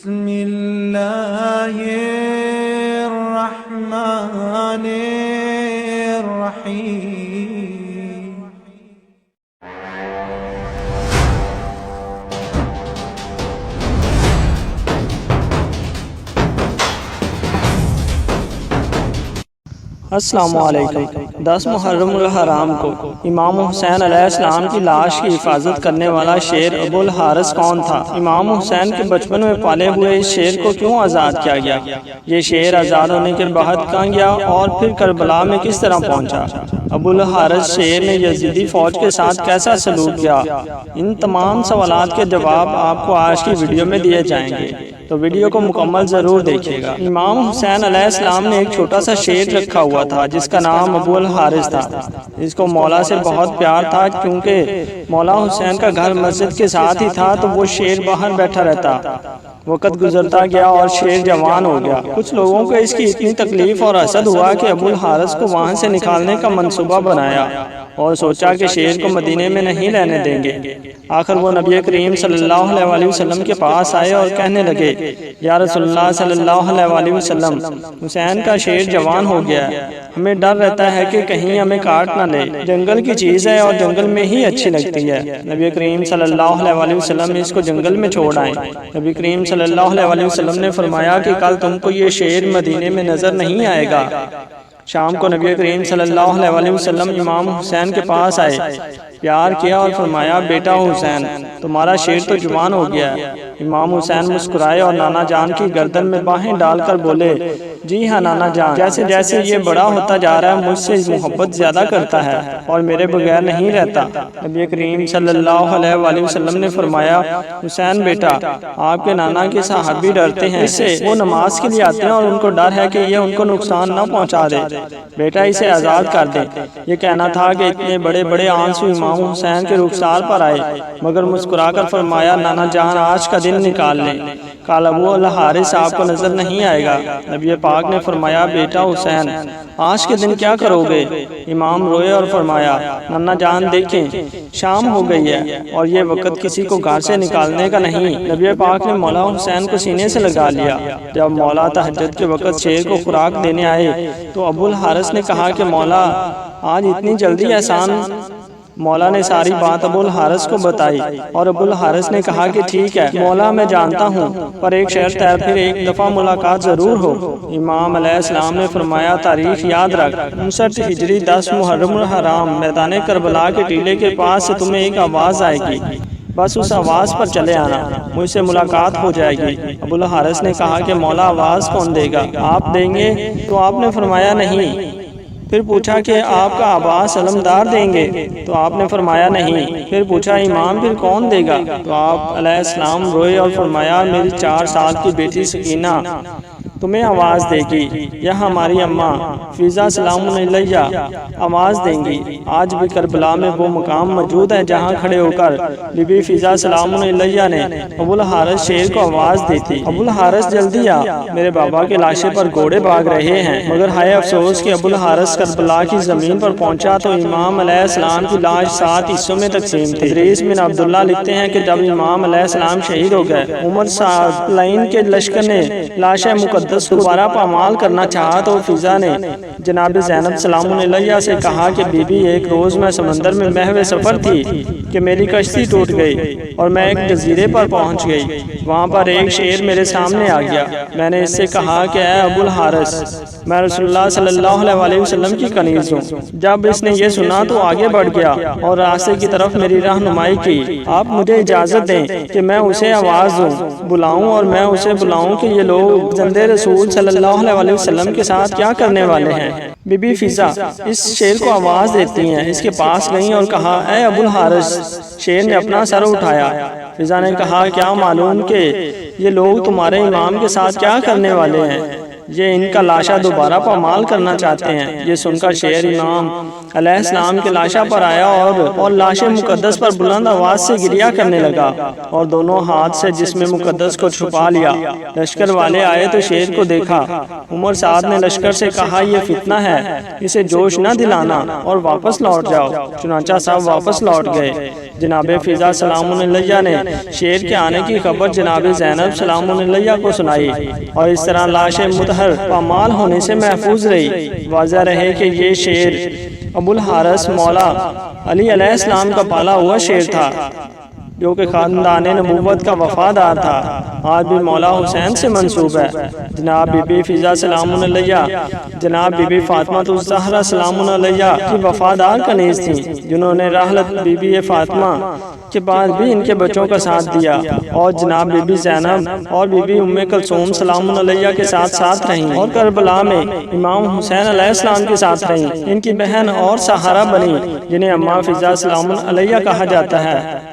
بسم اللہ الرحمن الرحیم۔ السلام علیکم۔ 10 محرم الحرام کو امام حسین علیہ السلام کی لاش کی حفاظت کرنے والا شیر ابو الحارث کون تھا؟ امام حسین کے بچپن میں پالے ہوئے اس شیر کو کیوں آزاد کیا گیا؟ یہ شیر آزاد ہونے کے بعد کہاں گیا اور پھر کربلا میں کس طرح پہنچا؟ ابو الحارث شیر نے یزیدی فوج کے ساتھ کیسا سلوک کیا؟ ان تمام سوالات کے جواب آپ کو آج کی ویڈیو میں دیے جائیں گے، تو ویڈیو کو مکمل ضرور دیکھیے گا۔ امام حسین علیہ السلام نے ایک چھوٹا سا شیر رکھا ہوا تھا جس کا نام ابو الحارث تھا۔ اس کو مولا سے بہت پیار تھا، کیونکہ مولا حسین کا گھر مسجد کے ساتھ ہی تھا، تو وہ شیر باہر بیٹھا رہتا۔ وقت گزرتا گیا اور شیر جوان ہو گیا۔ کچھ لوگوں کو اس کی اتنی تکلیف اور حسد ہوا کہ ابو الحارث کو وہاں سے نکالنے کا منصوبہ بنایا اور سوچا کہ شیر کو مدینے میں نہیں رہنے دیں گے۔ آخر وہ نبی کریم صلی اللہ علیہ وسلم کے پاس آئے اور کہنے لگے، یا رسول اللہ صلی اللہ علیہ وسلم، حسین کا شیر جوان ہو گیا ہے، ہمیں ڈر رہتا ہے کہ کہیں ہمیں کاٹ نہ لے، جنگل کی چیز ہے اور جنگل میں ہی اچھی لگتی ہے۔ نبی کریم صلی اللہ علیہ وسلم اس کو جنگل میں چھوڑ آئے۔ نبی کریم صلی اللہ علیہ وسلم نے فرمایا کہ کل تم کو یہ شیر مدینے میں نظر نہیں آئے گا۔ شام کو نبی کریم صلی اللہ علیہ وسلم امام حسین کے پاس آئے، پیار کیا اور فرمایا، بیٹا حسین، تمہارا شیر تو جوان ہو گیا ہے۔ امام حسین مسکرائے اور نانا جان کی گردن میں باہیں ڈال کر بولے، جی ہاں نانا جان، جیسے جیسے یہ بڑا ہوتا جا رہا ہے مجھ سے محبت زیادہ کرتا ہے اور میرے بغیر نہیں رہتا۔ نبی کریم صلی اللہ علیہ وسلم نے فرمایا، حسین بیٹا، آپ کے نانا کے صحابی ڈرتے ہیں اس سے، وہ نماز کے لیے آتے ہیں اور ان کو ڈر ہے کہ یہ ان کو نقصان نہ پہنچا دے، بیٹا اسے آزاد کر دیں۔ یہ کہنا تھا کہ اتنے بڑے بڑے آنسو امام حسین کے رخسار پر آئے، مگر مسکرا کر فرمایا، نانا جان آج کا دن نکال لیں، کل ابو الحارث آپ کو نظر نہیں آئے گا۔ نبی پاک نے فرمایا، بیٹا حسین، آج کے دن کیا کرو گے؟ امام روئے اور فرمایا، نانا جان دیکھیں شام ہو گئی ہے اور یہ وقت کسی کو گھر سے نکالنے کا نہیں۔ نبی پاک نے مولا حسین کو سینے سے لگا لیا۔ جب مولا تہجد کے وقت شیر کو خوراک دینے آئے تو ابو الحارث نے کہا کہ مولا آج اتنی جلدی احسان؟ مولا نے ساری بات ابو الحارث کو بتائی اور ابو الحارث نے کہا کہ ٹھیک ہے مولا، میں جانتا ہوں، پر ایک شرط ہے، پھر ایک دفعہ ملاقات ضرور ہو۔ امام علیہ السلام نے فرمایا، تاریخ یاد رکھ، 59 ہجری 10 محرم الحرام، میدان کربلا کے ٹیلے کے پاس سے تمہیں ایک آواز آئے گی، بس اس آواز پر چلے آنا، مجھ سے ملاقات ہو جائے گی۔ ابو الحارث نے کہا کہ مولا آواز کون دے گا؟ آپ دیں گے؟ تو آپ نے فرمایا نہیں۔ پھر پوچھا کہ آپ کا عباس علمدار دیں گے؟ تو آپ نے فرمایا نہیں۔ پھر پوچھا امام پھر کون دے گا؟ تو آپ علیہ السلام روئے اور فرمایا، میری 4 سال کی بیٹی سکینہ تمہیں آواز دے گی، یا ہماری اماں فضا سلام علیہ آواز دیں گی۔ آج بھی کربلا میں وہ مقام موجود ہے جہاں کھڑے ہو کر بی بی فضا سلام علیہ نے ابو الحارث شیر کو آواز دی تھی، ابو الحارث جلدی آ، میرے بابا کے لاشے پر گھوڑے بھاگ رہے ہیں۔ مگر ہائے افسوس کہ ابو الحارث کربلا کی زمین پر پہنچا تو امام علیہ السلام کی لاش 7 حصوں میں تقسیم تھی۔ ادریس بن عبداللہ لکھتے ہیں کہ جب امام علیہ السلام شہید ہو گئے، عمر سعدلین کے لشکر نے لاش مقدس دوبارہ پامال کرنا چاہا تو فضا نے جناب زینب سلام علیہ سے کہا کہ بی بی، ایک روز میں سمندر میں محو سفر تھی کہ میری کشتی ٹوٹ گئی اور میں ایک جزیرے پر پہنچ گئی، وہاں پر ایک شیر میرے سامنے آ گیا۔ میں نے اس سے کہا کہ اے ابو الحارث، میں رسول اللہ صلی اللہ علیہ وسلم کی کنیز ہوں۔ جب اس نے یہ سنا تو آگے بڑھ گیا اور راستے کی طرف میری رہنمائی کی۔ آپ مجھے اجازت دیں کہ میں اسے آواز دوں، بلاؤں، اور میں اسے بلاؤں کہ یہ لوگ زندے رسول صلی اللہ علیہ وسلم کے ساتھ کیا کرنے والے ہیں۔ بی بی فضا اس شیر کو آواز دیتی ہیں، اس کے پاس گئیں اور کہا، اے ابو الحارث۔ شیر نے اپنا سر اٹھایا۔ فضا نے کہا، کیا معلوم کہ یہ لوگ تمہارے امام کے ساتھ کیا کرنے والے ہیں؟ یہ ان کا لاشا دوبارہ پامال کرنا چاہتے ہیں۔ یہ سن کر شیر امام علیہ السلام کے لاشا پر آیا اور لاش مقدس پر بلند آواز سے گریہ کرنے لگا اور دونوں ہاتھ سے جسم مقدس کو چھپا لیا۔ لشکر والے آئے تو شیر کو دیکھا۔ عمر سعد نے لشکر سے کہا یہ فتنہ ہے، اسے جوش نہ دلانا اور واپس لوٹ جاؤ۔ چنانچہ سب واپس لوٹ گئے۔ جناب فضا سلام علیہ نے شیر کے آنے کی خبر جناب زینب سلام علیہ کو سنائی اور اس طرح لاش مطہر پامال ہونے سے محفوظ رہی۔ واضح رہے کہ یہ شیر ابو الحارث مولا علی علیہ السلام کا پالا ہوا شیر تھا جو کہ خاندان نبوت کا وفادار تھا۔ آج بھی مولا حسین سے منسوب ہے۔ جناب بی بی فضا سلام علیہ جناب بی بی فاطمہ الزہرا سلام علیہ کی وفادار کنیز تھیں، جنہوں نے رحلت بی بی فاطمہ کے بعد بھی ان کے بچوں کا ساتھ دیا اور جناب بی بی زینب اور بی بی ام کلثوم سلام علیہ کے ساتھ رہیں اور کربلا میں امام حسین علیہ السلام کے ساتھ رہیں۔ ان کی بہن اور سہارا بنی جنہیں اماں فضا سلام علیہ کہا جاتا ہے۔